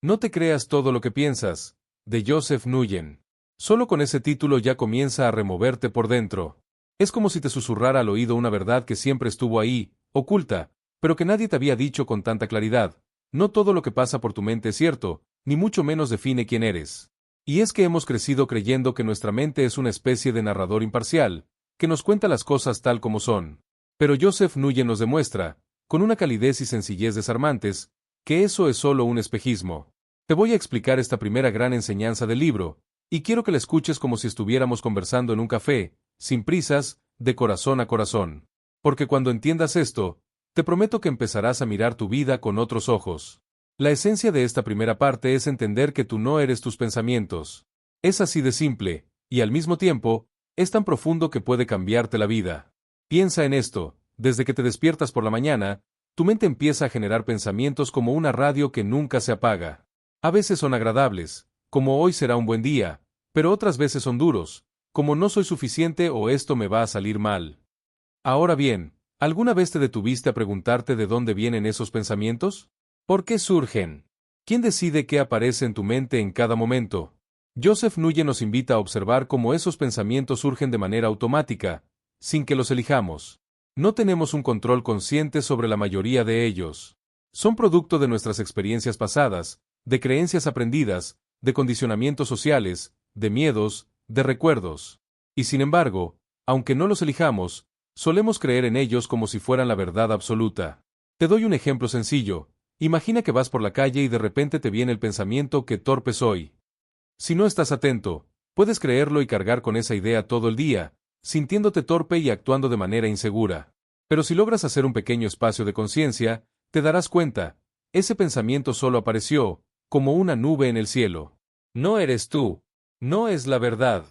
No te creas todo lo que piensas, de Joseph Nguyen. Solo con ese título ya comienza a removerte por dentro. Es como si te susurrara al oído una verdad que siempre estuvo ahí, oculta, pero que nadie te había dicho con tanta claridad. No todo lo que pasa por tu mente es cierto, ni mucho menos define quién eres. Y es que hemos crecido creyendo que nuestra mente es una especie de narrador imparcial, que nos cuenta las cosas tal como son. Pero Joseph Nguyen nos demuestra, con una calidez y sencillez desarmantes, que eso es solo un espejismo. Te voy a explicar esta primera gran enseñanza del libro, y quiero que la escuches como si estuviéramos conversando en un café, sin prisas, de corazón a corazón. Porque cuando entiendas esto, te prometo que empezarás a mirar tu vida con otros ojos. La esencia de esta primera parte es entender que tú no eres tus pensamientos. Es así de simple, y al mismo tiempo, es tan profundo que puede cambiarte la vida. Piensa en esto, desde que te despiertas por la mañana, tu mente empieza a generar pensamientos como una radio que nunca se apaga. A veces son agradables, como hoy será un buen día, pero otras veces son duros, como no soy suficiente o esto me va a salir mal. Ahora bien, ¿alguna vez te detuviste a preguntarte de dónde vienen esos pensamientos? ¿Por qué surgen? ¿Quién decide qué aparece en tu mente en cada momento? Joseph Nguyen nos invita a observar cómo esos pensamientos surgen de manera automática, sin que los elijamos. No tenemos un control consciente sobre la mayoría de ellos. Son producto de nuestras experiencias pasadas, de creencias aprendidas, de condicionamientos sociales, de miedos, de recuerdos. Y sin embargo, aunque no los elijamos, solemos creer en ellos como si fueran la verdad absoluta. Te doy un ejemplo sencillo. Imagina que vas por la calle y de repente te viene el pensamiento que torpe soy. Si no estás atento, puedes creerlo y cargar con esa idea todo el día, sintiéndote torpe y actuando de manera insegura. Pero si logras hacer un pequeño espacio de conciencia, te darás cuenta, ese pensamiento solo apareció, como una nube en el cielo. No eres tú. No es la verdad.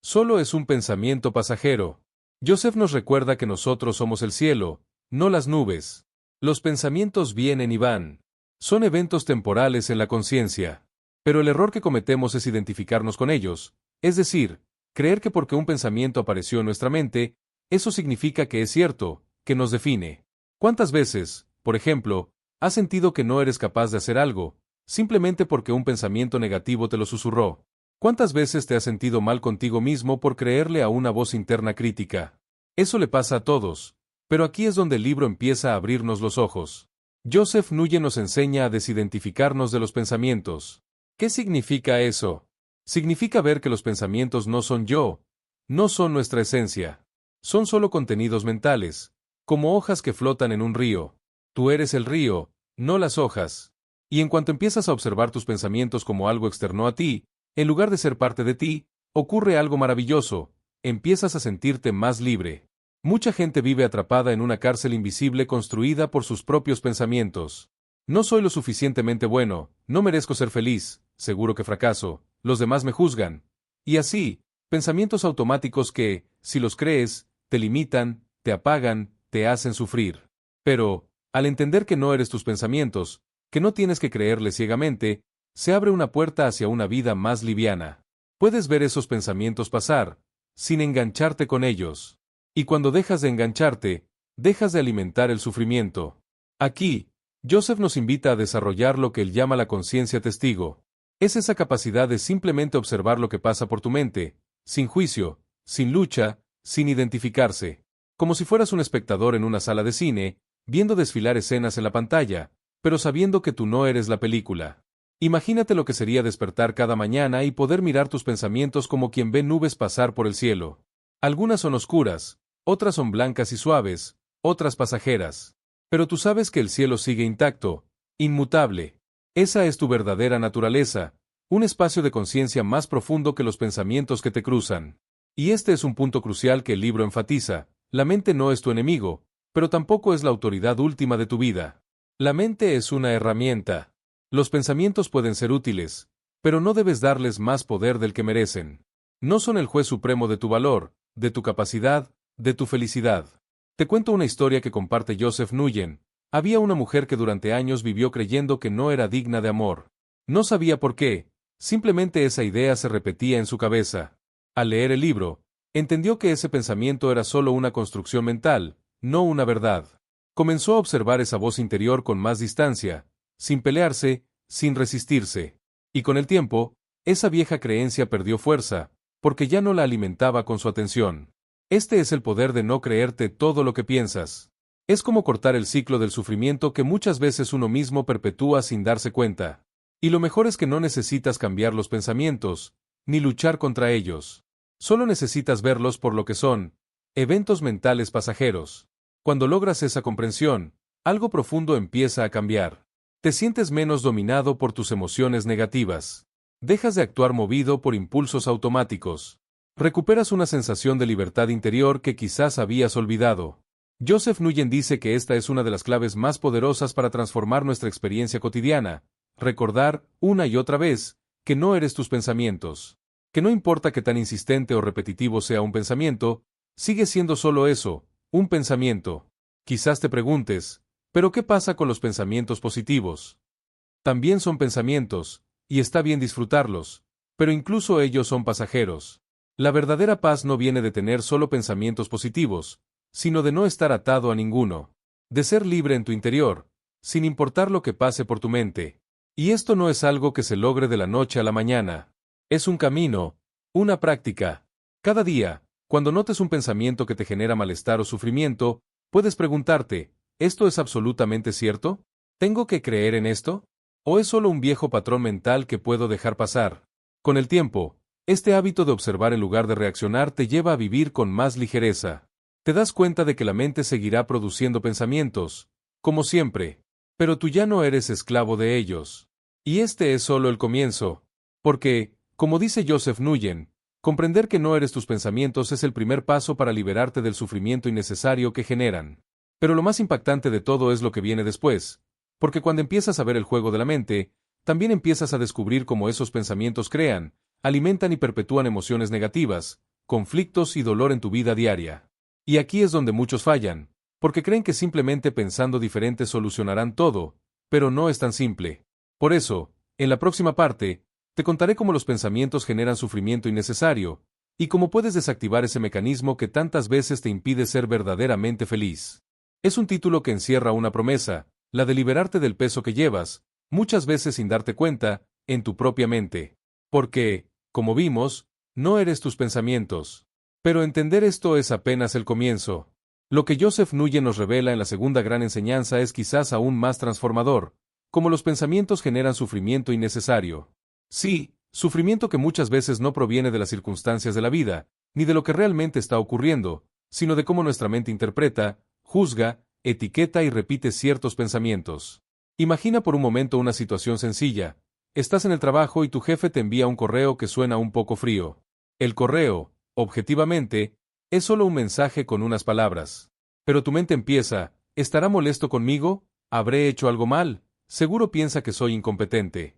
Solo es un pensamiento pasajero. Joseph nos recuerda que nosotros somos el cielo, no las nubes. Los pensamientos vienen y van. Son eventos temporales en la conciencia. Pero el error que cometemos es identificarnos con ellos, es decir, creer que porque un pensamiento apareció en nuestra mente, eso significa que es cierto, que nos define. ¿Cuántas veces, por ejemplo, has sentido que no eres capaz de hacer algo, simplemente porque un pensamiento negativo te lo susurró? ¿Cuántas veces te has sentido mal contigo mismo por creerle a una voz interna crítica? Eso le pasa a todos, pero aquí es donde el libro empieza a abrirnos los ojos. Joseph Nguyen nos enseña a desidentificarnos de los pensamientos. ¿Qué significa eso? Significa ver que los pensamientos no son yo, no son nuestra esencia. Son solo contenidos mentales, como hojas que flotan en un río. Tú eres el río, no las hojas. Y en cuanto empiezas a observar tus pensamientos como algo externo a ti, en lugar de ser parte de ti, ocurre algo maravilloso, empiezas a sentirte más libre. Mucha gente vive atrapada en una cárcel invisible construida por sus propios pensamientos. No soy lo suficientemente bueno, no merezco ser feliz, seguro que fracaso, los demás me juzgan. Y así, pensamientos automáticos que, si los crees, te limitan, te apagan, te hacen sufrir. Pero, al entender que no eres tus pensamientos, que no tienes que creerles ciegamente, se abre una puerta hacia una vida más liviana. Puedes ver esos pensamientos pasar, sin engancharte con ellos. Y cuando dejas de engancharte, dejas de alimentar el sufrimiento. Aquí, Joseph nos invita a desarrollar lo que él llama la conciencia testigo. Es esa capacidad de simplemente observar lo que pasa por tu mente, sin juicio, sin lucha, sin identificarse. Como si fueras un espectador en una sala de cine, viendo desfilar escenas en la pantalla, pero sabiendo que tú no eres la película. Imagínate lo que sería despertar cada mañana y poder mirar tus pensamientos como quien ve nubes pasar por el cielo. Algunas son oscuras, otras son blancas y suaves, otras pasajeras. Pero tú sabes que el cielo sigue intacto, inmutable. Esa es tu verdadera naturaleza, un espacio de conciencia más profundo que los pensamientos que te cruzan. Y este es un punto crucial que el libro enfatiza. La mente no es tu enemigo, pero tampoco es la autoridad última de tu vida. La mente es una herramienta. Los pensamientos pueden ser útiles, pero no debes darles más poder del que merecen. No son el juez supremo de tu valor, de tu capacidad, de tu felicidad. Te cuento una historia que comparte Joseph Nguyen. Había una mujer que durante años vivió creyendo que no era digna de amor. No sabía por qué, simplemente esa idea se repetía en su cabeza. Al leer el libro, entendió que ese pensamiento era solo una construcción mental, no una verdad. Comenzó a observar esa voz interior con más distancia, sin pelearse, sin resistirse. Y con el tiempo, esa vieja creencia perdió fuerza, porque ya no la alimentaba con su atención. Este es el poder de no creerte todo lo que piensas. Es como cortar el ciclo del sufrimiento que muchas veces uno mismo perpetúa sin darse cuenta. Y lo mejor es que no necesitas cambiar los pensamientos, ni luchar contra ellos. Solo necesitas verlos por lo que son, eventos mentales pasajeros. Cuando logras esa comprensión, algo profundo empieza a cambiar. Te sientes menos dominado por tus emociones negativas. Dejas de actuar movido por impulsos automáticos. Recuperas una sensación de libertad interior que quizás habías olvidado. Joseph Nguyen dice que esta es una de las claves más poderosas para transformar nuestra experiencia cotidiana. Recordar, una y otra vez, que no eres tus pensamientos. Que no importa que tan insistente o repetitivo sea un pensamiento, sigue siendo solo eso, un pensamiento. Quizás te preguntes, ¿pero qué pasa con los pensamientos positivos? También son pensamientos, y está bien disfrutarlos, pero incluso ellos son pasajeros. La verdadera paz no viene de tener solo pensamientos positivos, sino de no estar atado a ninguno. De ser libre en tu interior, sin importar lo que pase por tu mente. Y esto no es algo que se logre de la noche a la mañana. Es un camino, una práctica. Cada día, cuando notes un pensamiento que te genera malestar o sufrimiento, puedes preguntarte, ¿esto es absolutamente cierto? ¿Tengo que creer en esto? ¿O es solo un viejo patrón mental que puedo dejar pasar? Con el tiempo, este hábito de observar en lugar de reaccionar te lleva a vivir con más ligereza. Te das cuenta de que la mente seguirá produciendo pensamientos, como siempre, pero tú ya no eres esclavo de ellos. Y este es solo el comienzo, porque, como dice Joseph Nguyen, comprender que no eres tus pensamientos es el primer paso para liberarte del sufrimiento innecesario que generan. Pero lo más impactante de todo es lo que viene después, porque cuando empiezas a ver el juego de la mente, también empiezas a descubrir cómo esos pensamientos crean, alimentan y perpetúan emociones negativas, conflictos y dolor en tu vida diaria. Y aquí es donde muchos fallan, porque creen que simplemente pensando diferente solucionarán todo, pero no es tan simple. Por eso, en la próxima parte, te contaré cómo los pensamientos generan sufrimiento innecesario, y cómo puedes desactivar ese mecanismo que tantas veces te impide ser verdaderamente feliz. Es un título que encierra una promesa, la de liberarte del peso que llevas, muchas veces sin darte cuenta, en tu propia mente. Porque, como vimos, no eres tus pensamientos. Pero entender esto es apenas el comienzo. Lo que Joseph Nguyen nos revela en la segunda gran enseñanza es quizás aún más transformador, como los pensamientos generan sufrimiento innecesario. Sí, sufrimiento que muchas veces no proviene de las circunstancias de la vida, ni de lo que realmente está ocurriendo, sino de cómo nuestra mente interpreta, juzga, etiqueta y repite ciertos pensamientos. Imagina por un momento una situación sencilla. Estás en el trabajo y tu jefe te envía un correo que suena un poco frío. El correo, objetivamente, es solo un mensaje con unas palabras. Pero tu mente empieza, ¿estará molesto conmigo? ¿Habré hecho algo mal? Seguro piensa que soy incompetente.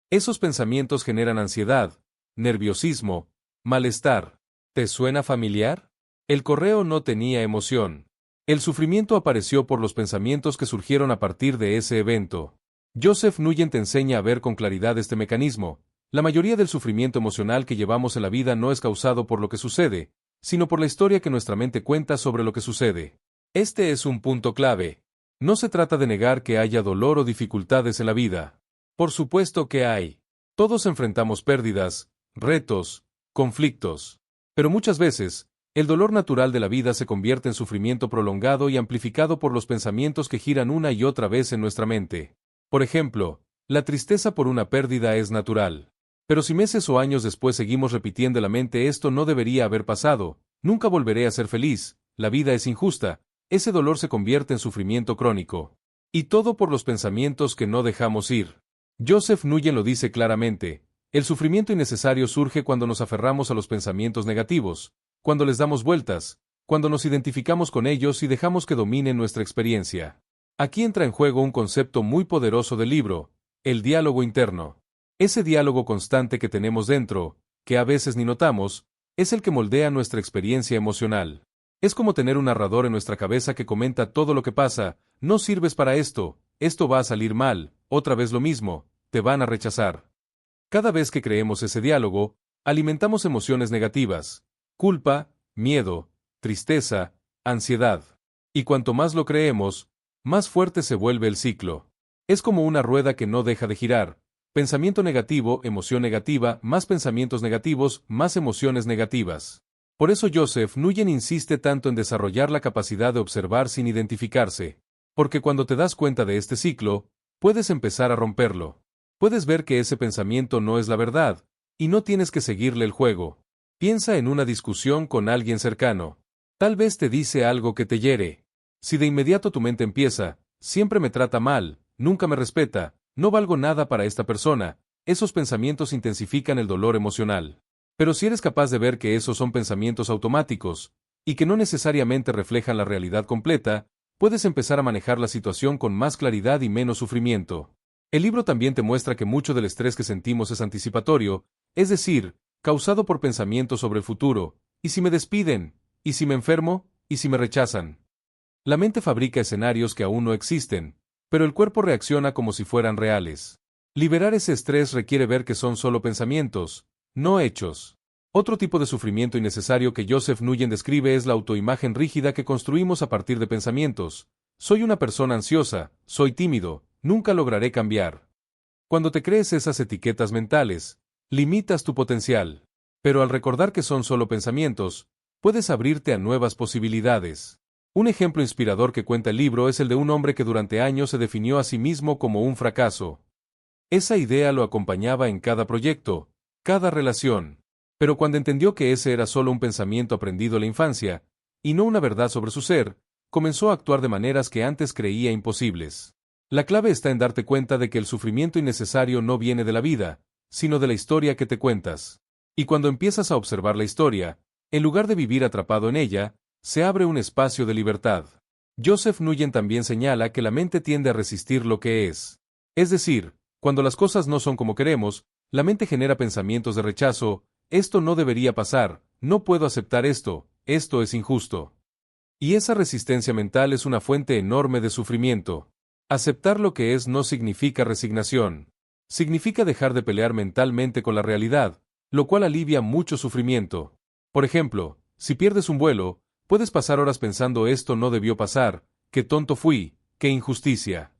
Esos pensamientos generan ansiedad, nerviosismo, malestar. ¿Te suena familiar? El correo no tenía emoción. El sufrimiento apareció por los pensamientos que surgieron a partir de ese evento. Joseph Nguyen te enseña a ver con claridad este mecanismo. La mayoría del sufrimiento emocional que llevamos en la vida no es causado por lo que sucede, sino por la historia que nuestra mente cuenta sobre lo que sucede. Este es un punto clave. No se trata de negar que haya dolor o dificultades en la vida. Por supuesto que hay. Todos enfrentamos pérdidas, retos, conflictos. Pero muchas veces, el dolor natural de la vida se convierte en sufrimiento prolongado y amplificado por los pensamientos que giran una y otra vez en nuestra mente. Por ejemplo, la tristeza por una pérdida es natural. Pero si meses o años después seguimos repitiendo en la mente esto no debería haber pasado, nunca volveré a ser feliz, la vida es injusta, ese dolor se convierte en sufrimiento crónico. Y todo por los pensamientos que no dejamos ir. Joseph Nguyen lo dice claramente, el sufrimiento innecesario surge cuando nos aferramos a los pensamientos negativos, cuando les damos vueltas, cuando nos identificamos con ellos y dejamos que dominen nuestra experiencia. Aquí entra en juego un concepto muy poderoso del libro, el diálogo interno. Ese diálogo constante que tenemos dentro, que a veces ni notamos, es el que moldea nuestra experiencia emocional. Es como tener un narrador en nuestra cabeza que comenta todo lo que pasa, no sirves para esto va a salir mal, otra vez lo mismo, te van a rechazar. Cada vez que creemos ese diálogo, alimentamos emociones negativas, culpa, miedo, tristeza, ansiedad. Y cuanto más lo creemos, más fuerte se vuelve el ciclo. Es como una rueda que no deja de girar. Pensamiento negativo, emoción negativa, más pensamientos negativos, más emociones negativas. Por eso Joseph Nguyen insiste tanto en desarrollar la capacidad de observar sin identificarse. Porque cuando te das cuenta de este ciclo, puedes empezar a romperlo. Puedes ver que ese pensamiento no es la verdad, y no tienes que seguirle el juego. Piensa en una discusión con alguien cercano. Tal vez te dice algo que te hiere. Si de inmediato tu mente empieza, siempre me trata mal, nunca me respeta, no valgo nada para esta persona, esos pensamientos intensifican el dolor emocional. Pero si eres capaz de ver que esos son pensamientos automáticos, y que no necesariamente reflejan la realidad completa, puedes empezar a manejar la situación con más claridad y menos sufrimiento. El libro también te muestra que mucho del estrés que sentimos es anticipatorio, es decir, causado por pensamientos sobre el futuro, ¿y si me despiden? ¿Y si me enfermo? ¿Y si me rechazan? La mente fabrica escenarios que aún no existen, pero el cuerpo reacciona como si fueran reales. Liberar ese estrés requiere ver que son solo pensamientos, no hechos. Otro tipo de sufrimiento innecesario que Joseph Nguyen describe es la autoimagen rígida que construimos a partir de pensamientos. Soy una persona ansiosa, soy tímido, nunca lograré cambiar. Cuando te crees esas etiquetas mentales, limitas tu potencial. Pero al recordar que son solo pensamientos, puedes abrirte a nuevas posibilidades. Un ejemplo inspirador que cuenta el libro es el de un hombre que durante años se definió a sí mismo como un fracaso. Esa idea lo acompañaba en cada proyecto, cada relación. Pero cuando entendió que ese era solo un pensamiento aprendido en la infancia, y no una verdad sobre su ser, comenzó a actuar de maneras que antes creía imposibles. La clave está en darte cuenta de que el sufrimiento innecesario no viene de la vida, sino de la historia que te cuentas. Y cuando empiezas a observar la historia, en lugar de vivir atrapado en ella, se abre un espacio de libertad. Joseph Nguyen también señala que la mente tiende a resistir lo que es. Es decir, cuando las cosas no son como queremos, la mente genera pensamientos de rechazo, esto no debería pasar, no puedo aceptar esto es injusto. Y esa resistencia mental es una fuente enorme de sufrimiento. Aceptar lo que es no significa resignación. Significa dejar de pelear mentalmente con la realidad, lo cual alivia mucho sufrimiento. Por ejemplo, si pierdes un vuelo, puedes pasar horas pensando esto no debió pasar, qué tonto fui, qué injusticia.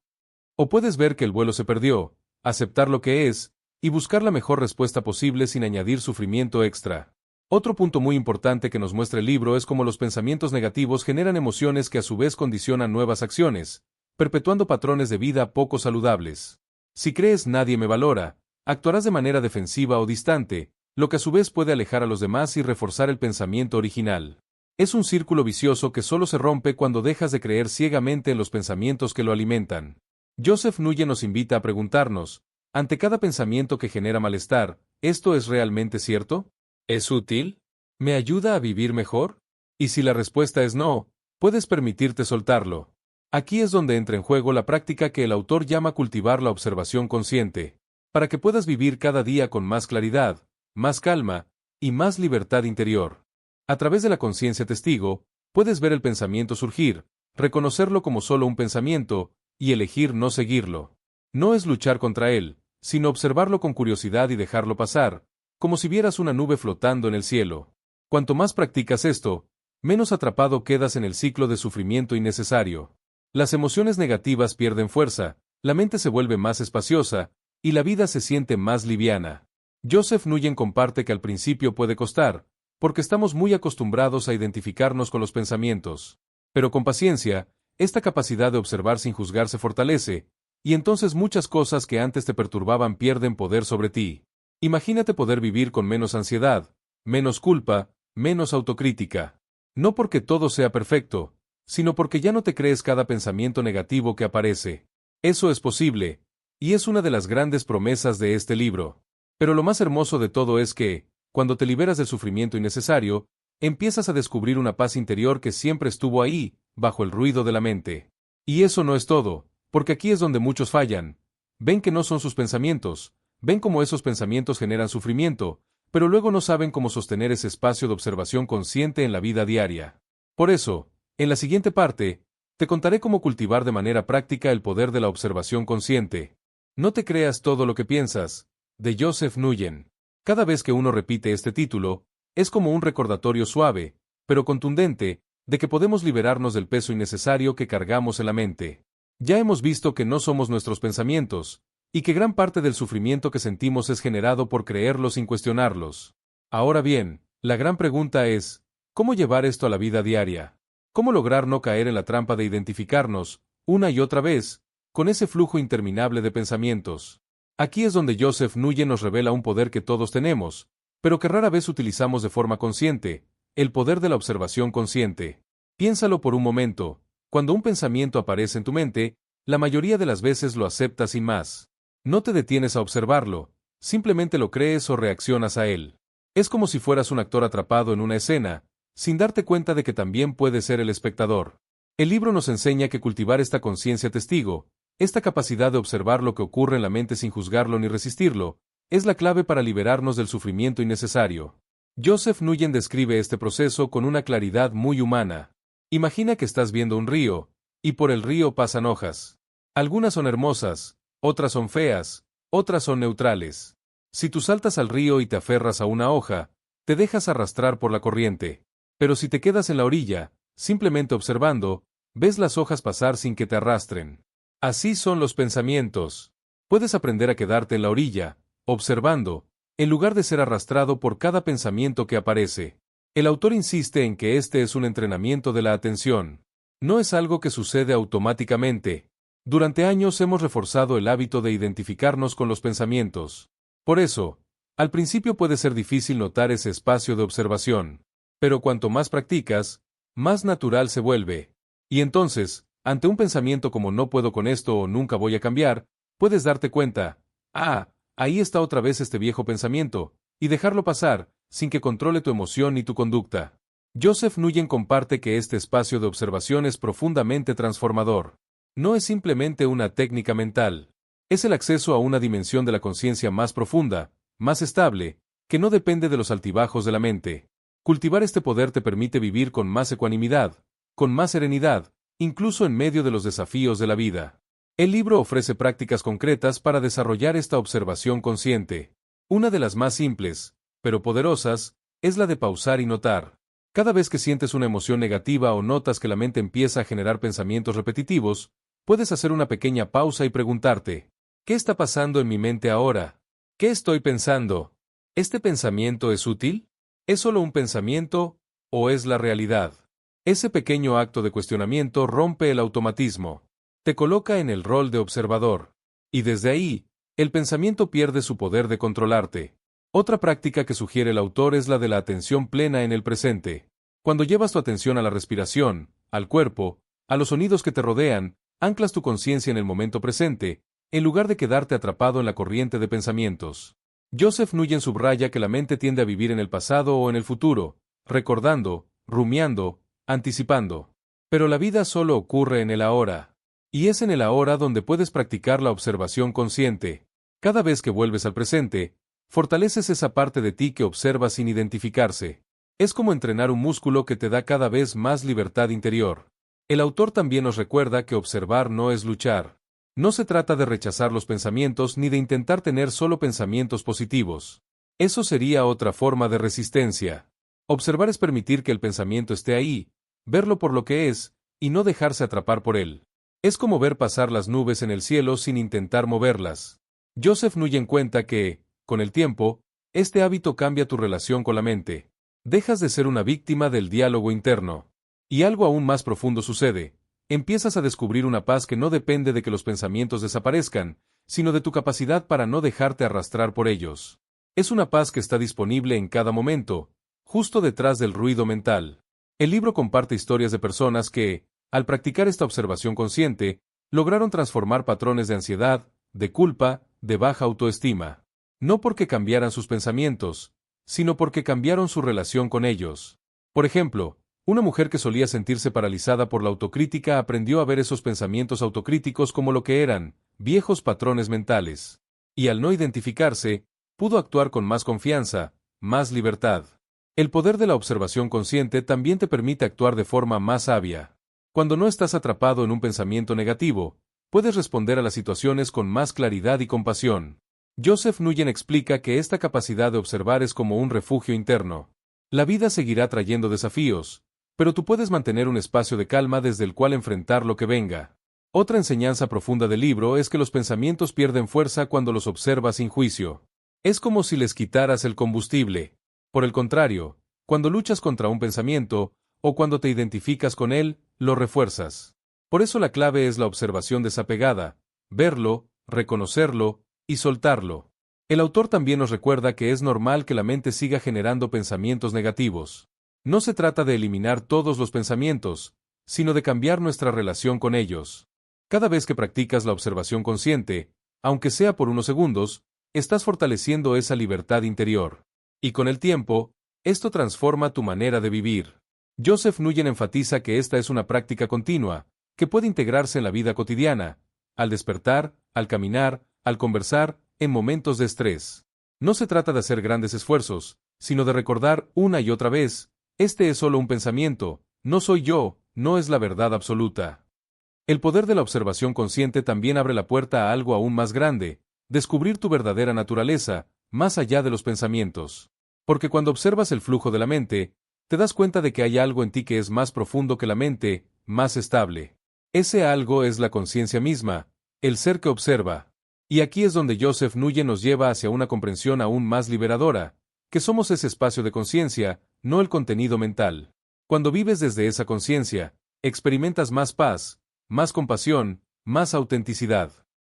O puedes ver que el vuelo se perdió, aceptar lo que es, y buscar la mejor respuesta posible sin añadir sufrimiento extra. Otro punto muy importante que nos muestra el libro es cómo los pensamientos negativos generan emociones que a su vez condicionan nuevas acciones, perpetuando patrones de vida poco saludables. Si crees nadie me valora, actuarás de manera defensiva o distante, lo que a su vez puede alejar a los demás y reforzar el pensamiento original. Es un círculo vicioso que solo se rompe cuando dejas de creer ciegamente en los pensamientos que lo alimentan. Joseph Nguyen nos invita a preguntarnos, ante cada pensamiento que genera malestar, ¿esto es realmente cierto? ¿Es útil? ¿Me ayuda a vivir mejor? Y si la respuesta es no, puedes permitirte soltarlo. Aquí es donde entra en juego la práctica que el autor llama cultivar la observación consciente, para que puedas vivir cada día con más claridad, más calma y más libertad interior. A través de la conciencia testigo, puedes ver el pensamiento surgir, reconocerlo como solo un pensamiento, y elegir no seguirlo. No es luchar contra él, sino observarlo con curiosidad y dejarlo pasar, como si vieras una nube flotando en el cielo. Cuanto más practicas esto, menos atrapado quedas en el ciclo de sufrimiento innecesario. Las emociones negativas pierden fuerza, la mente se vuelve más espaciosa, y la vida se siente más liviana. Joseph Nguyen comparte que al principio puede costar, porque estamos muy acostumbrados a identificarnos con los pensamientos. Pero con paciencia, esta capacidad de observar sin juzgar se fortalece, y entonces muchas cosas que antes te perturbaban pierden poder sobre ti. Imagínate poder vivir con menos ansiedad, menos culpa, menos autocrítica. No porque todo sea perfecto, sino porque ya no te crees cada pensamiento negativo que aparece. Eso es posible, y es una de las grandes promesas de este libro. Pero lo más hermoso de todo es que, cuando te liberas del sufrimiento innecesario, empiezas a descubrir una paz interior que siempre estuvo ahí, bajo el ruido de la mente. Y eso no es todo, porque aquí es donde muchos fallan. Ven que no son sus pensamientos, ven cómo esos pensamientos generan sufrimiento, pero luego no saben cómo sostener ese espacio de observación consciente en la vida diaria. Por eso, en la siguiente parte, te contaré cómo cultivar de manera práctica el poder de la observación consciente. No te creas todo lo que piensas, de Joseph Nguyen. Cada vez que uno repite este título, es como un recordatorio suave, pero contundente, de que podemos liberarnos del peso innecesario que cargamos en la mente. Ya hemos visto que no somos nuestros pensamientos, y que gran parte del sufrimiento que sentimos es generado por creerlos sin cuestionarlos. Ahora bien, la gran pregunta es, ¿cómo llevar esto a la vida diaria? ¿Cómo lograr no caer en la trampa de identificarnos, una y otra vez, con ese flujo interminable de pensamientos? Aquí es donde Joseph Nguyen nos revela un poder que todos tenemos, pero que rara vez utilizamos de forma consciente, el poder de la observación consciente. Piénsalo por un momento, cuando un pensamiento aparece en tu mente, la mayoría de las veces lo aceptas sin más. No te detienes a observarlo, simplemente lo crees o reaccionas a él. Es como si fueras un actor atrapado en una escena, sin darte cuenta de que también puedes ser el espectador. El libro nos enseña que cultivar esta conciencia testigo, esta capacidad de observar lo que ocurre en la mente sin juzgarlo ni resistirlo, es la clave para liberarnos del sufrimiento innecesario. Joseph Nguyen describe este proceso con una claridad muy humana. Imagina que estás viendo un río, y por el río pasan hojas. Algunas son hermosas, otras son feas, otras son neutrales. Si tú saltas al río y te aferras a una hoja, te dejas arrastrar por la corriente. Pero si te quedas en la orilla, simplemente observando, ves las hojas pasar sin que te arrastren. Así son los pensamientos. Puedes aprender a quedarte en la orilla, observando, en lugar de ser arrastrado por cada pensamiento que aparece. El autor insiste en que este es un entrenamiento de la atención. No es algo que sucede automáticamente. Durante años hemos reforzado el hábito de identificarnos con los pensamientos. Por eso, al principio puede ser difícil notar ese espacio de observación. Pero cuanto más practicas, más natural se vuelve. Y entonces, ante un pensamiento como no puedo con esto o nunca voy a cambiar, puedes darte cuenta, ahí está otra vez este viejo pensamiento, y dejarlo pasar, sin que controle tu emoción ni tu conducta. Joseph Nguyen comparte que este espacio de observación es profundamente transformador. No es simplemente una técnica mental. Es el acceso a una dimensión de la conciencia más profunda, más estable, que no depende de los altibajos de la mente. Cultivar este poder te permite vivir con más ecuanimidad, con más serenidad, incluso en medio de los desafíos de la vida. El libro ofrece prácticas concretas para desarrollar esta observación consciente. Una de las más simples, pero poderosas, es la de pausar y notar. Cada vez que sientes una emoción negativa o notas que la mente empieza a generar pensamientos repetitivos, puedes hacer una pequeña pausa y preguntarte, ¿qué está pasando en mi mente ahora? ¿Qué estoy pensando? ¿Este pensamiento es útil? ¿Es solo un pensamiento, o es la realidad? Ese pequeño acto de cuestionamiento rompe el automatismo. Te coloca en el rol de observador. Y desde ahí, el pensamiento pierde su poder de controlarte. Otra práctica que sugiere el autor es la de la atención plena en el presente. Cuando llevas tu atención a la respiración, al cuerpo, a los sonidos que te rodean, anclas tu conciencia en el momento presente, en lugar de quedarte atrapado en la corriente de pensamientos. Joseph Nguyen subraya que la mente tiende a vivir en el pasado o en el futuro, recordando, rumiando, anticipando. Pero la vida solo ocurre en el ahora. Y es en el ahora donde puedes practicar la observación consciente. Cada vez que vuelves al presente, fortaleces esa parte de ti que observa sin identificarse. Es como entrenar un músculo que te da cada vez más libertad interior. El autor también nos recuerda que observar no es luchar. No se trata de rechazar los pensamientos ni de intentar tener solo pensamientos positivos. Eso sería otra forma de resistencia. Observar es permitir que el pensamiento esté ahí, verlo por lo que es, y no dejarse atrapar por él. Es como ver pasar las nubes en el cielo sin intentar moverlas. Joseph Nguyen cuenta que, con el tiempo, este hábito cambia tu relación con la mente. Dejas de ser una víctima del diálogo interno. Y algo aún más profundo sucede. Empiezas a descubrir una paz que no depende de que los pensamientos desaparezcan, sino de tu capacidad para no dejarte arrastrar por ellos. Es una paz que está disponible en cada momento, justo detrás del ruido mental. El libro comparte historias de personas que, al practicar esta observación consciente, lograron transformar patrones de ansiedad, de culpa, de baja autoestima. No porque cambiaran sus pensamientos, sino porque cambiaron su relación con ellos. Por ejemplo, una mujer que solía sentirse paralizada por la autocrítica aprendió a ver esos pensamientos autocríticos como lo que eran, viejos patrones mentales. Y al no identificarse, pudo actuar con más confianza, más libertad. El poder de la observación consciente también te permite actuar de forma más sabia. Cuando no estás atrapado en un pensamiento negativo, puedes responder a las situaciones con más claridad y compasión. Joseph Nguyen explica que esta capacidad de observar es como un refugio interno. La vida seguirá trayendo desafíos, pero tú puedes mantener un espacio de calma desde el cual enfrentar lo que venga. Otra enseñanza profunda del libro es que los pensamientos pierden fuerza cuando los observas sin juicio. Es como si les quitaras el combustible. Por el contrario, cuando luchas contra un pensamiento, o cuando te identificas con él, lo refuerzas. Por eso la clave es la observación desapegada, verlo, reconocerlo, y soltarlo. El autor también nos recuerda que es normal que la mente siga generando pensamientos negativos. No se trata de eliminar todos los pensamientos, sino de cambiar nuestra relación con ellos. Cada vez que practicas la observación consciente, aunque sea por unos segundos, estás fortaleciendo esa libertad interior. Y con el tiempo, esto transforma tu manera de vivir. Joseph Nguyen enfatiza que esta es una práctica continua, que puede integrarse en la vida cotidiana, al despertar, al caminar, al conversar, en momentos de estrés. No se trata de hacer grandes esfuerzos, sino de recordar una y otra vez, este es solo un pensamiento, no soy yo, no es la verdad absoluta. El poder de la observación consciente también abre la puerta a algo aún más grande, descubrir tu verdadera naturaleza, más allá de los pensamientos. Porque cuando observas el flujo de la mente, te das cuenta de que hay algo en ti que es más profundo que la mente, más estable. Ese algo es la conciencia misma, el ser que observa. Y aquí es donde Joseph Nguyen nos lleva hacia una comprensión aún más liberadora, que somos ese espacio de conciencia, no el contenido mental. Cuando vives desde esa conciencia, experimentas más paz, más compasión, más autenticidad.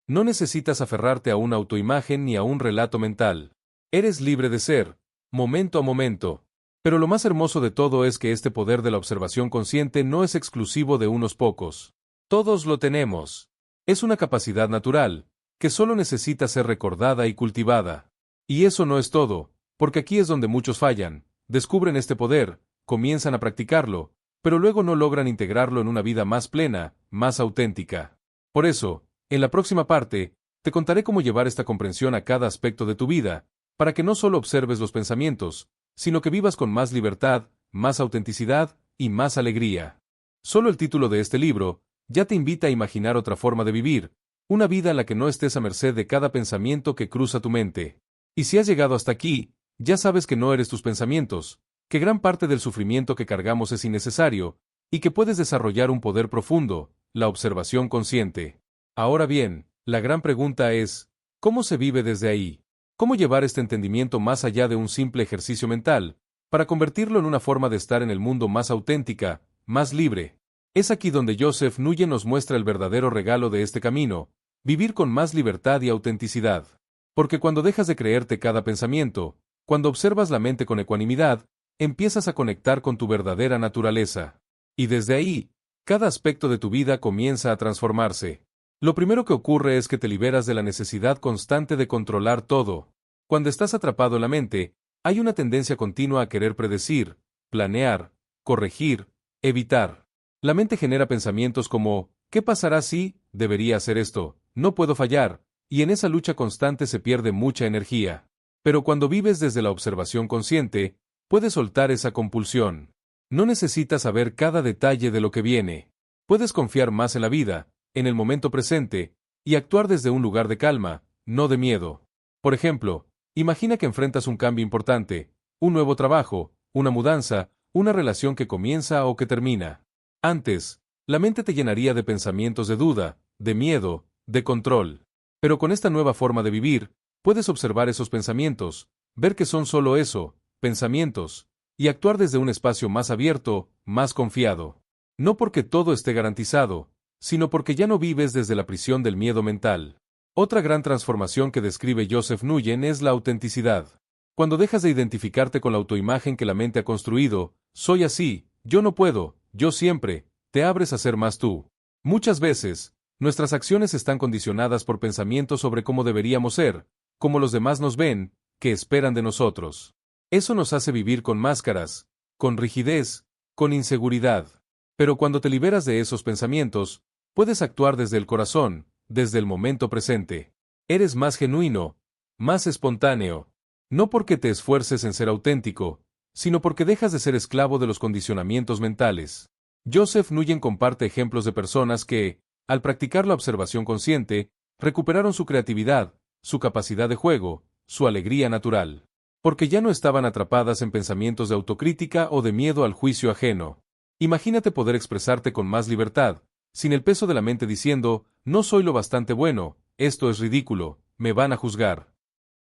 No necesitas aferrarte a una autoimagen ni a un relato mental. Eres libre de ser, momento a momento. Pero lo más hermoso de todo es que este poder de la observación consciente no es exclusivo de unos pocos. Todos lo tenemos. Es una capacidad natural, que solo necesita ser recordada y cultivada. Y eso no es todo, porque aquí es donde muchos fallan, descubren este poder, comienzan a practicarlo, pero luego no logran integrarlo en una vida más plena, más auténtica. Por eso, en la próxima parte, te contaré cómo llevar esta comprensión a cada aspecto de tu vida, para que no solo observes los pensamientos, sino que vivas con más libertad, más autenticidad y más alegría. Solo el título de este libro ya te invita a imaginar otra forma de vivir, una vida en la que no estés a merced de cada pensamiento que cruza tu mente. Y si has llegado hasta aquí, ya sabes que no eres tus pensamientos, que gran parte del sufrimiento que cargamos es innecesario, y que puedes desarrollar un poder profundo, la observación consciente. Ahora bien, la gran pregunta es, ¿cómo se vive desde ahí? ¿Cómo llevar este entendimiento más allá de un simple ejercicio mental, para convertirlo en una forma de estar en el mundo más auténtica, más libre? Es aquí donde Joseph Nguyen nos muestra el verdadero regalo de este camino, vivir con más libertad y autenticidad. Porque cuando dejas de creerte cada pensamiento, cuando observas la mente con ecuanimidad, empiezas a conectar con tu verdadera naturaleza. Y desde ahí, cada aspecto de tu vida comienza a transformarse. Lo primero que ocurre es que te liberas de la necesidad constante de controlar todo. Cuando estás atrapado en la mente, hay una tendencia continua a querer predecir, planear, corregir, evitar. La mente genera pensamientos como, ¿qué pasará si? Debería hacer esto, no puedo fallar, y en esa lucha constante se pierde mucha energía. Pero cuando vives desde la observación consciente, puedes soltar esa compulsión. No necesitas saber cada detalle de lo que viene. Puedes confiar más en la vida, en el momento presente, y actuar desde un lugar de calma, no de miedo. Por ejemplo, imagina que enfrentas un cambio importante, un nuevo trabajo, una mudanza, una relación que comienza o que termina. Antes, la mente te llenaría de pensamientos de duda, de miedo, de control. Pero con esta nueva forma de vivir, puedes observar esos pensamientos, ver que son solo eso, pensamientos, y actuar desde un espacio más abierto, más confiado. No porque todo esté garantizado, sino porque ya no vives desde la prisión del miedo mental. Otra gran transformación que describe Joseph Nguyen es la autenticidad. Cuando dejas de identificarte con la autoimagen que la mente ha construido, soy así, yo no puedo, yo siempre, te abres a ser más tú. Muchas veces, nuestras acciones están condicionadas por pensamientos sobre cómo deberíamos ser, cómo los demás nos ven, qué esperan de nosotros. Eso nos hace vivir con máscaras, con rigidez, con inseguridad. Pero cuando te liberas de esos pensamientos, puedes actuar desde el corazón, desde el momento presente. Eres más genuino, más espontáneo. No porque te esfuerces en ser auténtico, sino porque dejas de ser esclavo de los condicionamientos mentales. Joseph Nguyen comparte ejemplos de personas que, al practicar la observación consciente, recuperaron su creatividad, su capacidad de juego, su alegría natural. Porque ya no estaban atrapadas en pensamientos de autocrítica o de miedo al juicio ajeno. Imagínate poder expresarte con más libertad, sin el peso de la mente diciendo, no soy lo bastante bueno, esto es ridículo, me van a juzgar.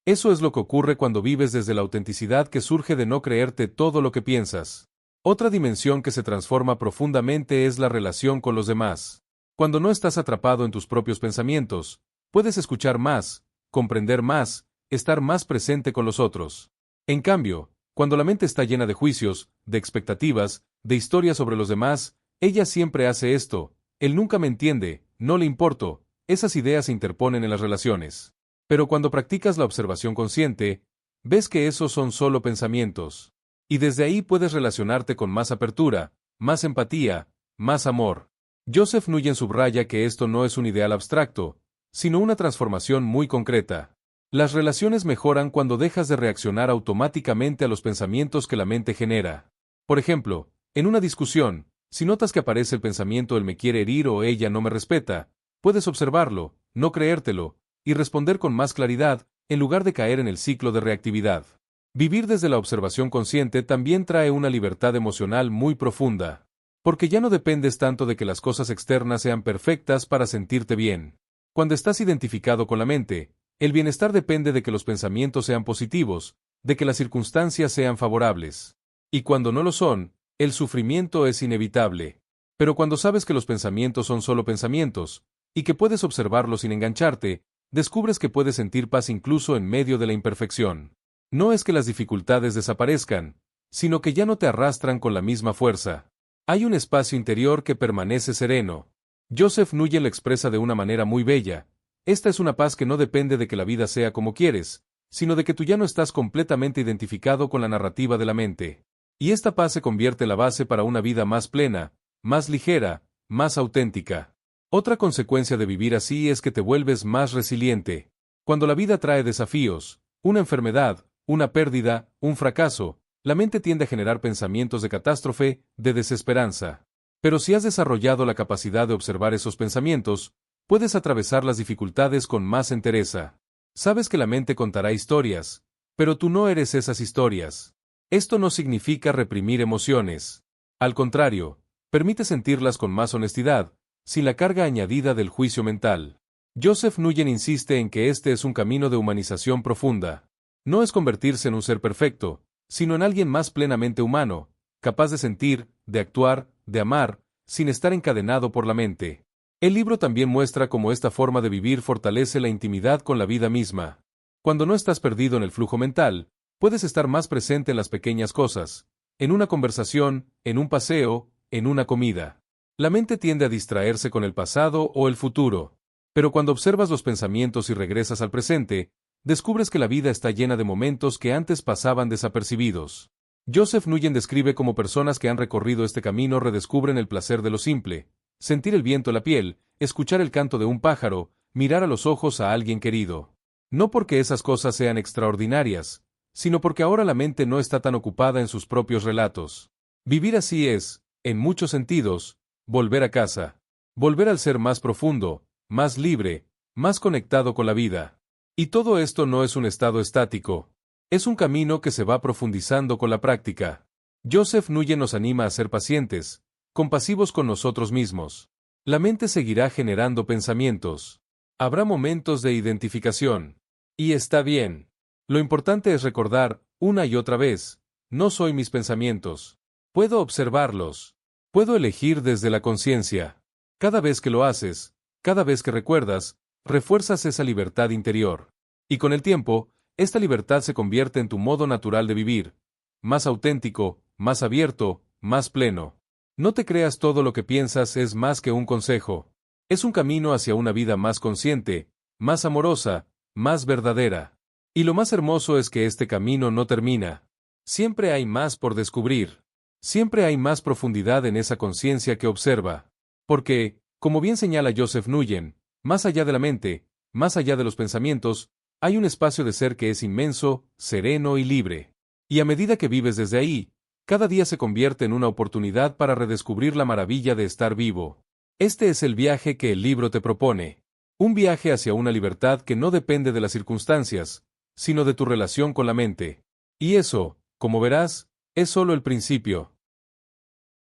Eso es lo que ocurre cuando vives desde la autenticidad que surge de no creerte todo lo que piensas. Otra dimensión que se transforma profundamente es la relación con los demás. Cuando no estás atrapado en tus propios pensamientos, puedes escuchar más, comprender más, estar más presente con los otros. En cambio, cuando la mente está llena de juicios, de expectativas, de historias sobre los demás, ella siempre hace esto, él nunca me entiende, no le importo, esas ideas se interponen en las relaciones. Pero cuando practicas la observación consciente, ves que esos son solo pensamientos. Y desde ahí puedes relacionarte con más apertura, más empatía, más amor. Joseph Nguyen subraya que esto no es un ideal abstracto, sino una transformación muy concreta. Las relaciones mejoran cuando dejas de reaccionar automáticamente a los pensamientos que la mente genera. Por ejemplo, en una discusión, si notas que aparece el pensamiento él me quiere herir o ella no me respeta, puedes observarlo, no creértelo, y responder con más claridad, en lugar de caer en el ciclo de reactividad. Vivir desde la observación consciente también trae una libertad emocional muy profunda, porque ya no dependes tanto de que las cosas externas sean perfectas para sentirte bien. Cuando estás identificado con la mente, el bienestar depende de que los pensamientos sean positivos, de que las circunstancias sean favorables. Y cuando no lo son, el sufrimiento es inevitable. Pero cuando sabes que los pensamientos son solo pensamientos, y que puedes observarlos sin engancharte, descubres que puedes sentir paz incluso en medio de la imperfección. No es que las dificultades desaparezcan, sino que ya no te arrastran con la misma fuerza. Hay un espacio interior que permanece sereno. Joseph Nguyen lo expresa de una manera muy bella. Esta es una paz que no depende de que la vida sea como quieres, sino de que tú ya no estás completamente identificado con la narrativa de la mente. Y esta paz se convierte en la base para una vida más plena, más ligera, más auténtica. Otra consecuencia de vivir así es que te vuelves más resiliente. Cuando la vida trae desafíos, una enfermedad, una pérdida, un fracaso, la mente tiende a generar pensamientos de catástrofe, de desesperanza. Pero si has desarrollado la capacidad de observar esos pensamientos, puedes atravesar las dificultades con más entereza. Sabes que la mente contará historias, pero tú no eres esas historias. Esto no significa reprimir emociones. Al contrario, permite sentirlas con más honestidad, sin la carga añadida del juicio mental. Joseph Nguyen insiste en que este es un camino de humanización profunda. No es convertirse en un ser perfecto, sino en alguien más plenamente humano, capaz de sentir, de actuar, de amar, sin estar encadenado por la mente. El libro también muestra cómo esta forma de vivir fortalece la intimidad con la vida misma. Cuando no estás perdido en el flujo mental, puedes estar más presente en las pequeñas cosas, en una conversación, en un paseo, en una comida. La mente tiende a distraerse con el pasado o el futuro, pero cuando observas los pensamientos y regresas al presente, descubres que la vida está llena de momentos que antes pasaban desapercibidos. Joseph Nguyen describe cómo personas que han recorrido este camino redescubren el placer de lo simple, sentir el viento en la piel, escuchar el canto de un pájaro, mirar a los ojos a alguien querido. No porque esas cosas sean extraordinarias, sino porque ahora la mente no está tan ocupada en sus propios relatos. Vivir así es, en muchos sentidos, volver a casa. Volver al ser más profundo, más libre, más conectado con la vida. Y todo esto no es un estado estático. Es un camino que se va profundizando con la práctica. Joseph Nguyen nos anima a ser pacientes, compasivos con nosotros mismos. La mente seguirá generando pensamientos. Habrá momentos de identificación. Y está bien. Lo importante es recordar, una y otra vez, no soy mis pensamientos. Puedo observarlos. Puedo elegir desde la conciencia. Cada vez que lo haces, cada vez que recuerdas, refuerzas esa libertad interior. Y con el tiempo, esta libertad se convierte en tu modo natural de vivir, más auténtico, más abierto, más pleno. No te creas todo lo que piensas es más que un consejo. Es un camino hacia una vida más consciente, más amorosa, más verdadera. Y lo más hermoso es que este camino no termina. Siempre hay más por descubrir. Siempre hay más profundidad en esa conciencia que observa. Porque, como bien señala Joseph Nguyen, más allá de la mente, más allá de los pensamientos, hay un espacio de ser que es inmenso, sereno y libre. Y a medida que vives desde ahí, cada día se convierte en una oportunidad para redescubrir la maravilla de estar vivo. Este es el viaje que el libro te propone. Un viaje hacia una libertad que no depende de las circunstancias, sino de tu relación con la mente. Y eso, como verás, es solo el principio.